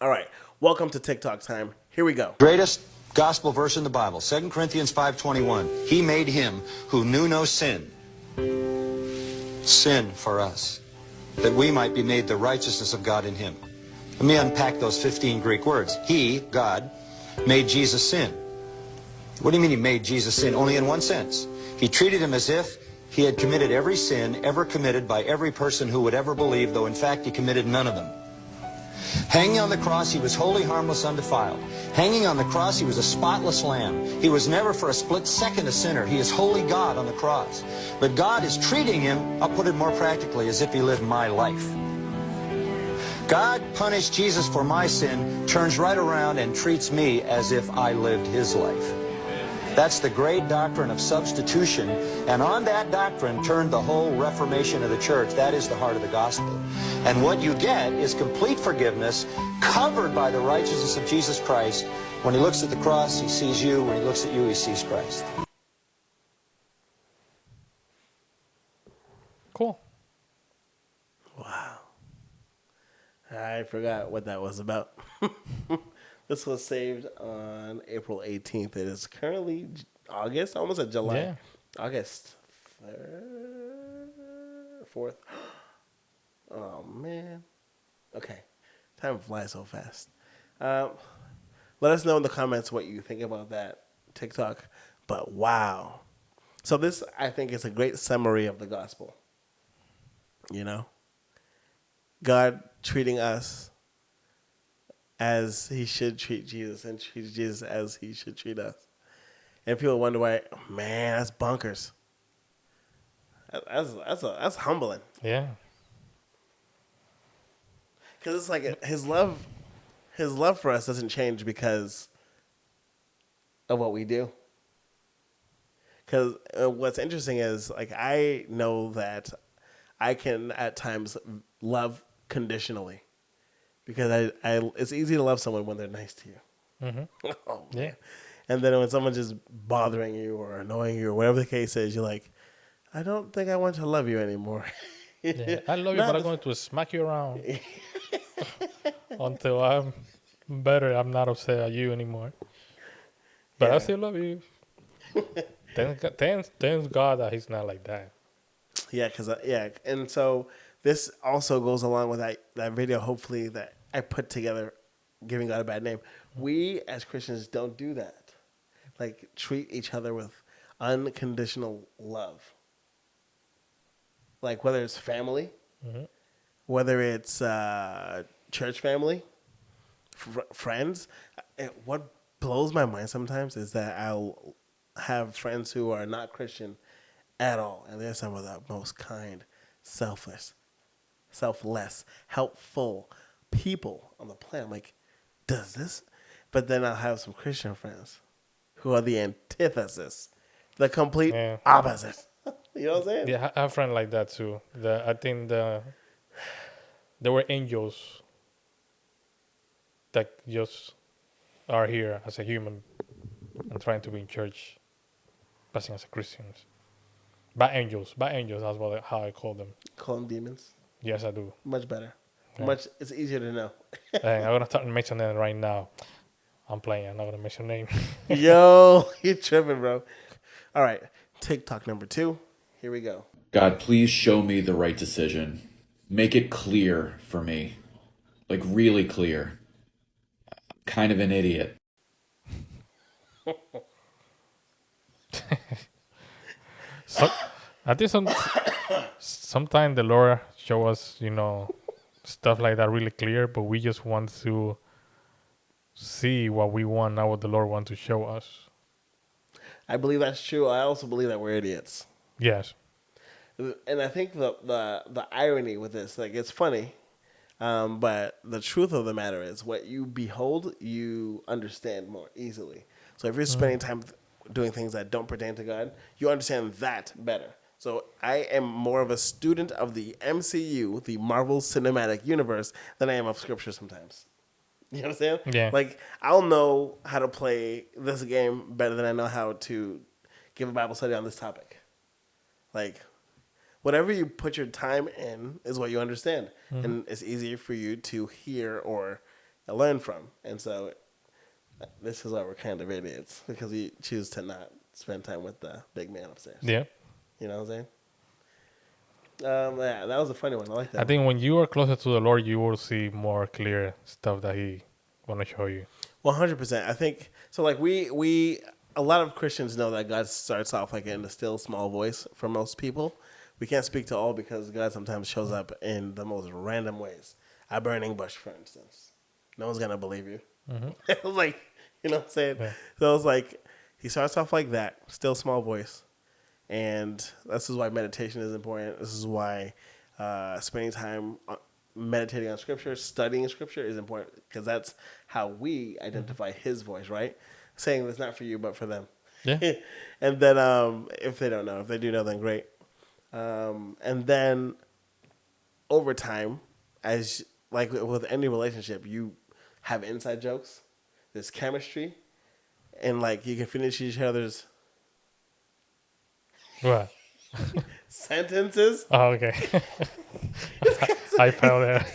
All right. Welcome to TikTok time. Here we go. Greatest gospel verse in the Bible, 2 Corinthians 5:21. He made him who knew no sin for us, that we might be made the righteousness of God in him. Let me unpack those 15 Greek words. He, God, made Jesus sin. What do you mean he made Jesus sin? Only in one sense. He treated him as if he had committed every sin ever committed by every person who would ever believe, though in fact he committed none of them. Hanging on the cross, he was wholly harmless, undefiled. Hanging on the cross, he was a spotless lamb. He was never for a split second a sinner. He is holy God on the cross. But God is treating him, I'll put it more practically, as if he lived my life. God punished Jesus for my sin, turns right around and treats me as if I lived his life. That's the great doctrine of substitution, and on that doctrine turned the whole Reformation of the church. That is the heart of the gospel. And what you get is complete forgiveness, covered by the righteousness of Jesus Christ. When he looks at the cross, he sees you. When he looks at you, he sees Christ. Cool. Wow. I forgot what that was about. This was saved on April 18th. It is currently August, almost at July. Yeah. August 4th. Oh, man. Okay. Time flies so fast. Let us know in the comments what you think about that TikTok. But wow. So this, I think, is a great summary of the gospel. You know? God treating us as he should treat Jesus, and treat Jesus as he should treat us. And people wonder why, man, that's bonkers. That's humbling. Yeah. Because it's like his love for us doesn't change because of what we do. Because what's interesting is, like, I know that I can at times love conditionally. Because it's easy to love someone when they're nice to you. Mm-hmm. Oh, man. Yeah. And then when someone's just bothering you or annoying you or whatever the case is, you're like, I don't think I want to love you anymore. Yeah. I love you, but I'm going to smack you around until I'm better. I'm not upset at you anymore. But Yeah. I still love you. Thanks God that he's not like that. Yeah, and so this also goes along with that video, hopefully, that I put together, giving God a bad name. We as Christians don't do that. Like, treat each other with unconditional love. Like, whether it's family, whether it's church family, friends. What blows my mind sometimes is that I'll have friends who are not Christian at all, and they're some of the most kind, selfless, helpful people on the planet. I'm like, does this? But then I'll have some Christian friends who are the antithesis, the complete opposite. You know what I'm saying? Yeah, I have a friend like that too. I think they were angels that just are here as a human and trying to be in church, passing as a Christians. Bad angels. That's how I call them. Call them demons. Yes, I do. Much better. Yeah. It's easier to know. Hey, I'm gonna start mentioning them right now. I'm playing. I'm not gonna mention name. Yo, you're tripping, bro. All right, TikTok number 2. Here we go. God, please show me the right decision. Make it clear for me. Like, really clear. I'm kind of an idiot. So, I think sometimes the Lord show us, stuff like that really clear, but we just want to see what we want, not what the Lord wants to show us. I believe that's true. I also believe that we're idiots. Yes. And I think the irony with this, like, it's funny, but the truth of the matter is, what you behold, you understand more easily. So if you're spending time doing things that don't pertain to God, you understand that better. So I am more of a student of the MCU, the Marvel Cinematic Universe, than I am of Scripture sometimes. You understand? Yeah. Like, I'll know how to play this game better than I know how to give a Bible study on this topic. Like, whatever you put your time in is what you understand. Mm-hmm. And it's easier for you to hear or learn from. And so this is why we're kind of idiots, because we choose to not spend time with the big man upstairs. Yeah. You know what I'm saying? Yeah, that was a funny one. I like that I one. think when you are closer to the Lord, you will see more clear stuff that He want to show you. 100%. I think so. Like we a lot of Christians know that God starts off like in a still small voice for most people. We can't speak to all because God sometimes shows up in the most random ways. A burning bush, for instance. No one's gonna believe you. It was like, you know what I'm saying? Yeah. So it was like he starts off like that, still small voice, and this is why meditation is important. This is why spending time meditating on scripture, studying scripture is important, because that's how we identify His voice, right? Saying it's not for you, but for them. Yeah. And then if they don't know, if they do know, then great. And then over time, as like with any relationship, you have inside jokes, there's chemistry, and like you can finish each other's What? sentences. Oh, okay. I fell there.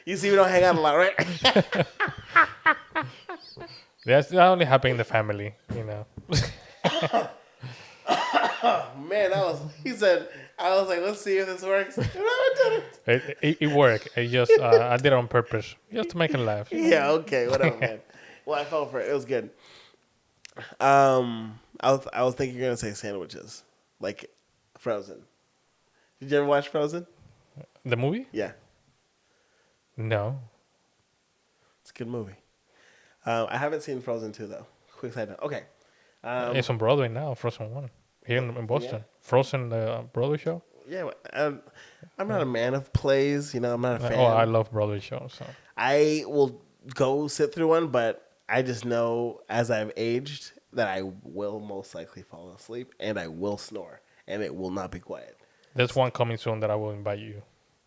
You see, we don't hang out a lot, right? That only happen in the family, you know. Man, that was. He said, I was like, let's see if this works. No, it didn't. It worked. It just I did it on purpose, just to make it laugh. Yeah, okay, whatever, man. Well, I fell for it. It was good. I was thinking you're gonna say sandwiches, like Frozen. Did you ever watch Frozen? The movie? Yeah, No. it's a good movie. I haven't seen Frozen 2 though. Quick side note. Okay. It's on Broadway now. Frozen 1 here in Boston. Frozen, the Broadway show. Yeah, I'm not a man of plays. You know, I'm not a fan. Oh, I love Broadway shows. So. I will go sit through one, but I just know as I've aged that I will most likely fall asleep and I will snore and it will not be quiet. There's one coming soon that I will invite you.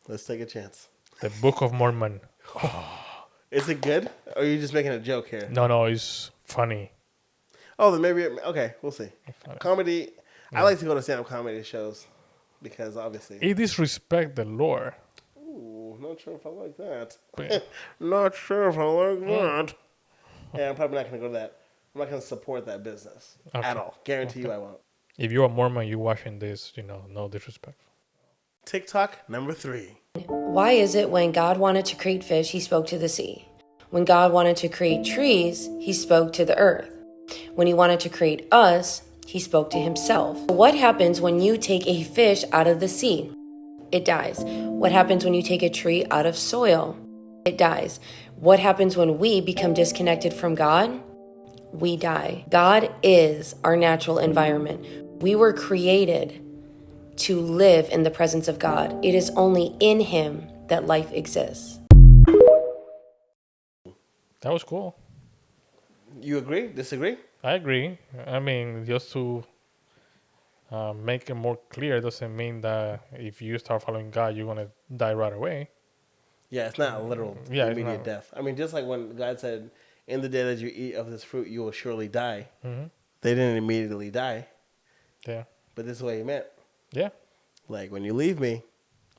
Let's take a chance. The Book of Mormon. Is it good? Or are you just making a joke here? No, it's funny. Oh, then maybe, okay, we'll see. Funny. Comedy, I like to go to stand-up comedy shows because obviously. It disrespect the Lord. Ooh, not sure if I like that. But- Not sure if I like that. Yeah, I'm probably not going to go to that. I'm not going to support that business at all. Guarantee you I won't. If you're a Mormon, you watching this, no disrespect. TikTok number 3. Why is it when God wanted to create fish, He spoke to the sea? When God wanted to create trees, He spoke to the earth. When He wanted to create us, He spoke to Himself. What happens when you take a fish out of the sea? It dies. What happens when you take a tree out of soil? It dies. What happens when we become disconnected from God? We die. God is our natural environment. We were created to live in the presence of God. It is only in Him that life exists. That was cool. You agree? Disagree? I agree. I mean, just to make it more clear doesn't mean that if you start following God, you're going to die right away. Yeah, it's not a literal Yeah, it's immediate not. death. I mean, just like when God said, in the day that you eat of this fruit, you will surely die. Mm-hmm. They didn't immediately die, Yeah. but this is what He meant. Yeah. Like, when you leave me,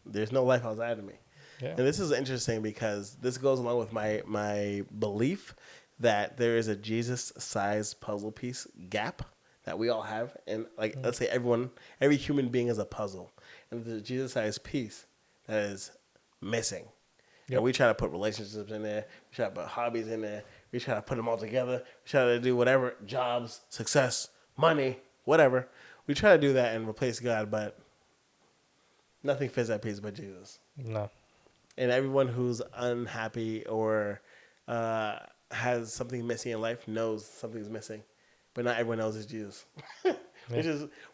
there's no life outside of me. Yeah. And this is interesting because this goes along with my belief that there is a Jesus-sized puzzle piece gap that we all have. And, like, let's say every human being is a puzzle. And there's a Jesus-sized piece that is missing. Yep. And we try to put relationships in there. We try to put hobbies in there. We try to put them all together. We try to do whatever, jobs, success, money, whatever. We try to do that and replace God, but nothing fits that piece but Jesus. No. And everyone who's unhappy or has something missing in life knows something's missing, but not everyone knows it's Jesus.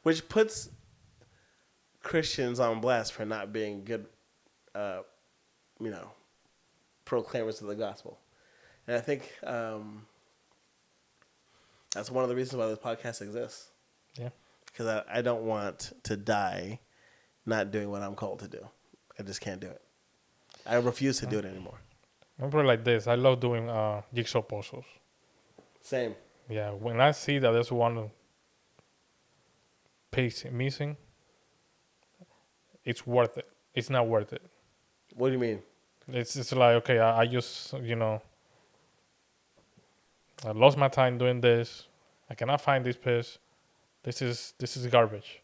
which puts Christians on blast for not being good, proclaimers of the gospel. And I think that's one of the reasons why this podcast exists. Yeah. Because I don't want to die not doing what I'm called to do. I just can't do it. I refuse to do it anymore. I'm put it like this. I love doing jigsaw puzzles. Same. Yeah. When I see that there's one piece missing, it's worth it. It's not worth it. What do you mean? It's like, okay, I just, I lost my time doing this. I cannot find this piece. This is garbage.